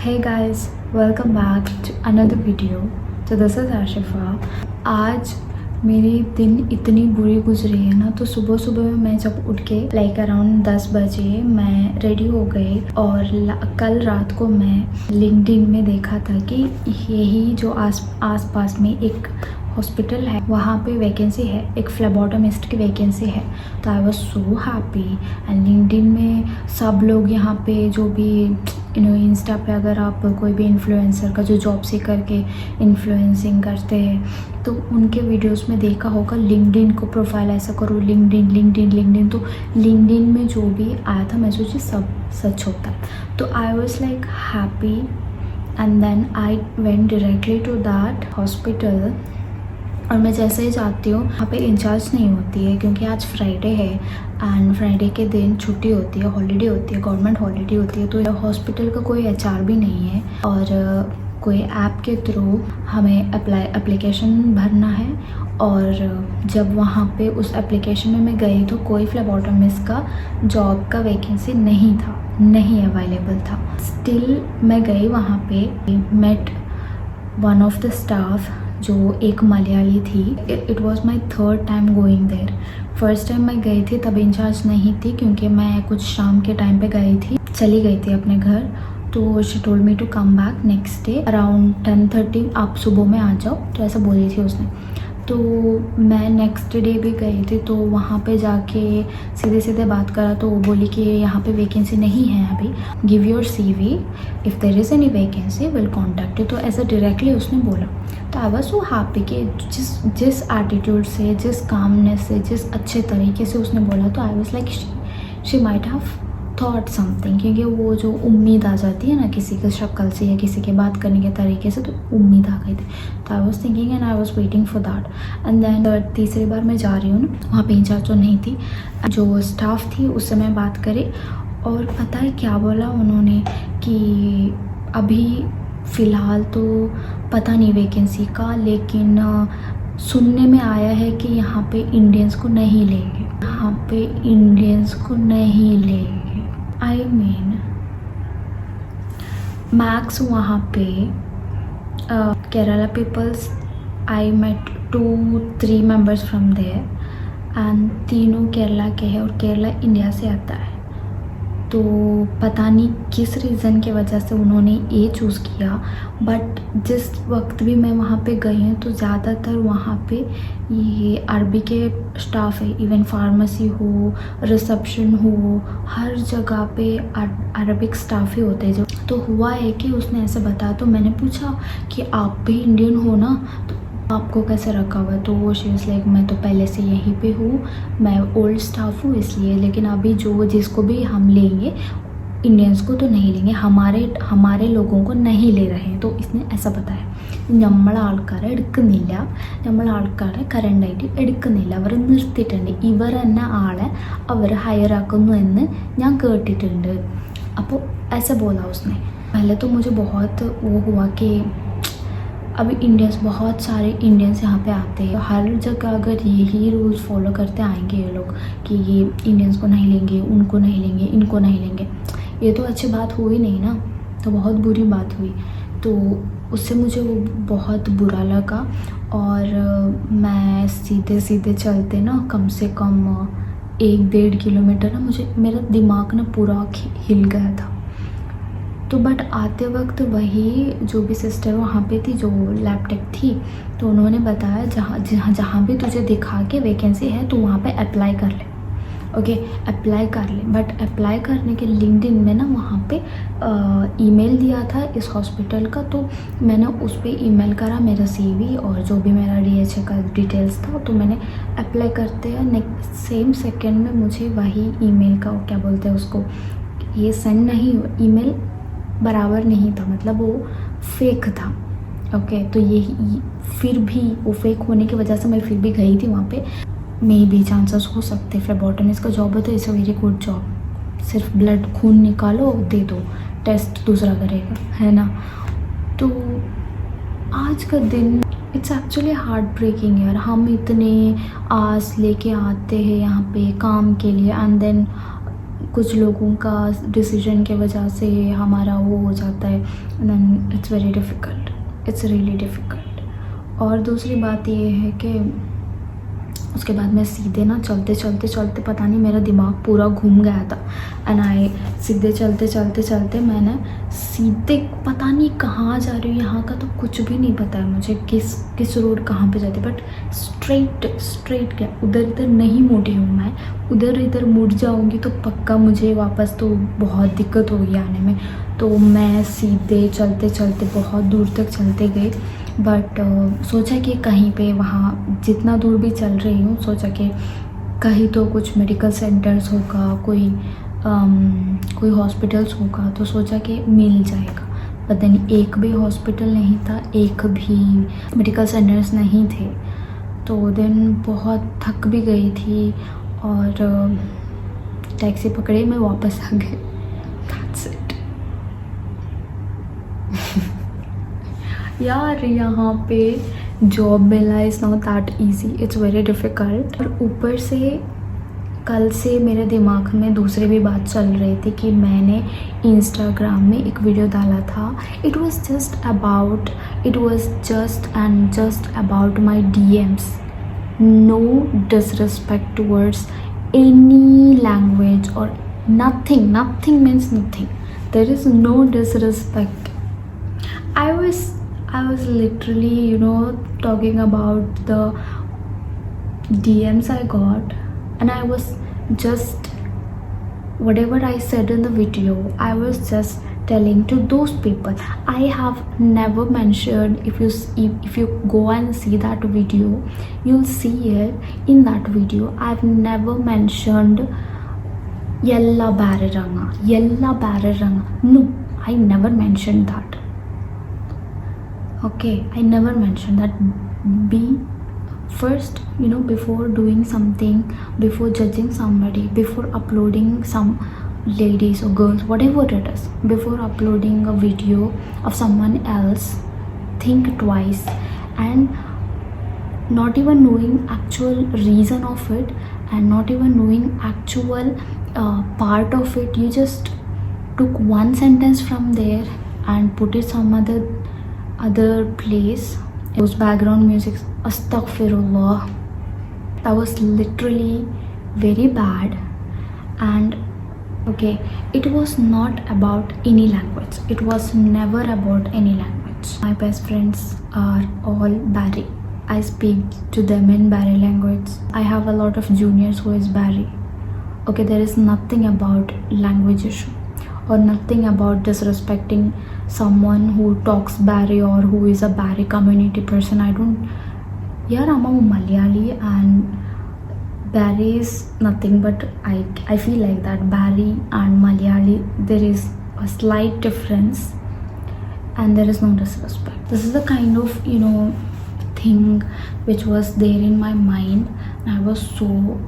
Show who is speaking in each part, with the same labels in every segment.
Speaker 1: Hey guys, welcome back to another video. तो this is Ashifa. आज मेरी दिन इतनी बुरी गुजरी है ना, तो सुबह सुबह मैं जब उठ के अराउंड 10 बजे मैं रेडी हो गई और कल रात को मैं लिंक्डइन में देखा था कि यही जो आस पास में एक हॉस्पिटल है वहाँ पे वैकेंसी है, एक फ्लेबोटमिस्ट की वैकेंसी है। तो I was so happy. And LinkedIn में सब लोग यहाँ पे जो भी इंस्टा पे अगर आप कोई भी इन्फ्लुएंसर का जो जॉब सीकर के इन्फ्लुएंसिंग करते हैं तो उनके वीडियोस में देखा होगा लिंक्डइन को प्रोफाइल ऐसा करो, लिंक्डइन। तो लिंक्डइन में जो भी आया था मैं सोची सब सच होता है। तो I was like happy and then I went directly to that hospital. और मैं जैसे ही जाती हूँ वहाँ पे इंचार्ज नहीं होती है क्योंकि आज फ्राइडे है एंड फ्राइडे के दिन छुट्टी होती है, हॉलीडे होती है, गवर्नमेंट हॉलीडे होती है। तो हॉस्पिटल का कोई HR भी नहीं है और कोई ऐप के थ्रू हमें एप्लीकेशन भरना है। और जब वहाँ पे उस एप्लीकेशन में मैं गई तो कोई फ्लेबोटमिस्ट का जॉब का वैकेंसी नहीं अवेलेबल था। स्टिल मैं गई वहाँ पे, met one of the staff जो एक मलयाली थी। It was my third time going there. First time मैं गई थी तब इंचार्ज नहीं थी क्योंकि मैं कुछ शाम के टाइम पे चली गई थी अपने घर। तो she told me to come back next day around 10:30, आप सुबह में आ जाओ, तो ऐसा बोली थी उसने। तो मैं नेक्स्ट डे भी गई थी तो वहाँ पे जाके सीधे बात करा तो वो बोली कि यहाँ पे वैकेंसी नहीं है अभी, give your CV, if there is any vacancy will contact you. तो ऐसा डायरेक्टली उसने बोला। तो आई वॉज सो हैप्पी कि जिस एटीट्यूड से, जिस कामनेस से, जिस अच्छे तरीके से उसने बोला, तो I was like she might have thought something. क्योंकि वो जो उम्मीद आ जाती है ना किसी की शक्ल से या किसी के बात करने के तरीके से, तो उम्मीद आ गई थी। तो I was thinking and I was waiting for that. And then तीसरी बार मैं जा रही हूँ ना, वहाँ पे इंचार्ज तो नहीं थी, जो स्टाफ थी उससे मैं बात करी और पता है क्या बोला उन्होंने कि अभी फ़िलहाल तो पता नहीं वैकेंसी का, लेकिन सुनने में आया है कि यहाँ पे इंडियंस को नहीं लेंगे, आई मीन मैक्स वहाँ पे Kerala peoples. I met 2-3 members from there and तीनों केरला के हैं और केरला इंडिया से आता है। तो पता नहीं किस रीज़न की वजह से उन्होंने ये चूज़ किया, बट जिस वक्त भी मैं वहाँ पे गई हूँ तो ज़्यादातर वहाँ पे ये अरबी के स्टाफ है। इवन फार्मेसी हो, रिसेप्शन हो, हर जगह पे अरबिक स्टाफ ही होते हैं। जो तो हुआ है कि उसने ऐसे बताया, तो मैंने पूछा कि आप भी इंडियन हो ना, तो आपको कैसे रखा हुआ है? तो वो शी इज़ लाइक मैं तो पहले से यहीं पे हूँ, मैं ओल्ड स्टाफ हूँ इसलिए, लेकिन अभी जिसको भी हम लेंगे इंडियंस को तो नहीं लेंगे, हमारे लोगों को नहीं ले रहे हैं। तो इसने ऐसा बताया, നമ്മളെ ആൾക്കാരെ കറണ്ട് ആയിട്ട് എടുക്കുന്നില്ല, അവർ നിർത്തിയിട്ടുണ്ട്, ഇവർ തന്നെ ആളെ അവർ ഹയർ ആക്കുന്നു എന്ന് ഞാൻ കേട്ടിട്ടുണ്ട്। അപ്പോൾ ऐसा बोला उसने। पहले तो मुझे बहुत वो हुआ कि अभी बहुत सारे इंडियंस यहाँ पे आते हैं, हर जगह अगर यही रूल्स फॉलो करते आएंगे ये लोग कि ये इंडियंस को नहीं लेंगे, उनको नहीं लेंगे, इनको नहीं लेंगे, ये तो अच्छी बात हुई नहीं ना, तो बहुत बुरी बात हुई। तो उससे मुझे वो बहुत बुरा लगा और मैं सीधे चलते ना कम से कम 1-1.5 किलोमीटर ना मेरा दिमाग ना पूरा हिल गया था। तो बट आते वक्त वही जो भी सिस्टर वहाँ पे थी जो लैपटॉप थी, तो उन्होंने बताया जहाँ भी तुझे दिखा के वैकेंसी है तो वहाँ पे अप्लाई कर ले। ओके, अप्लाई कर ले। बट अप्लाई करने के लिंक्डइन में ना वहाँ पे ईमेल दिया था इस हॉस्पिटल का, तो मैंने उस पर ईमेल करा मेरा CV और जो भी मेरा DHA का डिटेल्स था, तो मैंने अप्लाई करते हैं सेम सेकेंड में मुझे वही ईमेल का क्या बोलते हैं उसको, ये सेंड नहीं, ईमेल बराबर नहीं था, मतलब वो फेक था। ओके, तो ये फिर भी वो फेक होने की वजह से मैं फिर भी गई थी वहाँ पे। मे भी चांसेस हो सकते, फ्लेबोटमिस्ट का जॉब है तो it's a very good job, सिर्फ ब्लड खून निकालो दे दो, टेस्ट दूसरा करेगा, है ना। तो आज का दिन इट्स एक्चुअली हार्ट ब्रेकिंग यार। हम इतने आस लेके आते हैं यहाँ पे काम के लिए एंड देन कुछ लोगों का डिसीजन के वजह से हमारा वो हो जाता है, then it's very difficult, it's really difficult. और दूसरी बात ये है कि उसके बाद मैं सीधे ना चलते पता नहीं मेरा दिमाग पूरा घूम गया था, एंड आई सीधे चलते मैंने सीधे पता नहीं कहाँ जा रही हूँ, यहाँ का तो कुछ भी नहीं पता है मुझे किस रोड कहाँ पे जाती, बट स्ट्रेट गया, उधर इधर नहीं मुड़ी हूँ मैं। उधर इधर मुड़ जाऊँगी तो पक्का मुझे वापस तो बहुत दिक्कत होगी आने में, तो मैं सीधे चलते बहुत दूर तक चलते गए। बट सोचा कि कहीं पे वहाँ जितना दूर भी चल रही हूँ, सोचा कि कहीं तो कुछ मेडिकल सेंटर्स होगा, कोई हॉस्पिटल्स होगा, तो सोचा कि मिल जाएगा। बट देन एक भी हॉस्पिटल नहीं था, एक भी मेडिकल सेंटर्स नहीं थे, तो देन बहुत थक भी गई थी और टैक्सी पकड़े मैं वापस आ गई। That's it। यार यहाँ पे जॉब मिलना is not that easy, it's very difficult. और ऊपर से कल से मेरे दिमाग में दूसरी भी बात चल रही थी कि मैंने इंस्टाग्राम में एक वीडियो डाला था, it was just about my DMs, no disrespect towards any language और nothing means nothing, there is no disrespect। I was literally talking about the DMs I got, and I was just, whatever I said in the video, I was just telling to those people. I have never mentioned, if you go and see that video, you'll see it in that video, I've never mentioned yella barranga. No, I never mentioned that. Okay, I never mentioned that. Be first, before doing something, before judging somebody, before uploading some ladies or girls, whatever it is, before uploading a video of someone else, think twice. And not even knowing actual reason of it, and not even knowing actual part of it, you just took one sentence from there and put it some other place. Those background music, astaghfirullah, that was literally very bad. And okay, it was not about any language, it was never about any language. My best friends are all Bari. I speak to them in Bari language. I have a lot of juniors who is Bari. Okay, there is nothing about language issue or nothing about disrespecting someone who talks Bari or who is a Bari community person. I'm a Malayali, and Bari is nothing but I feel like that Bari and Malayali, there is a slight difference and there is no disrespect. This is the kind of thing which was there in my mind. I was so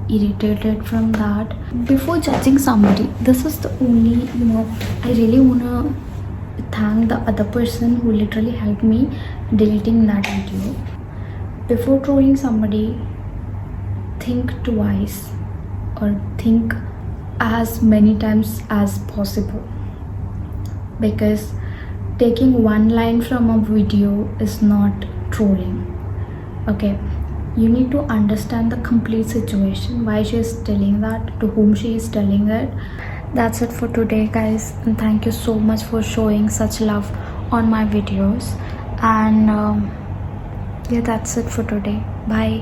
Speaker 1: irritated from that. Before judging somebody, this is the only, I really want to thank the other person who literally helped me deleting that video. Before trolling somebody, think twice or think as many times as possible, because taking one line from a video is not trolling. Okay, you need to understand the complete situation, why she is telling that, to whom she is telling that. That's it for today, guys, and thank you so much for showing such love on my videos. And yeah, that's it for today. Bye.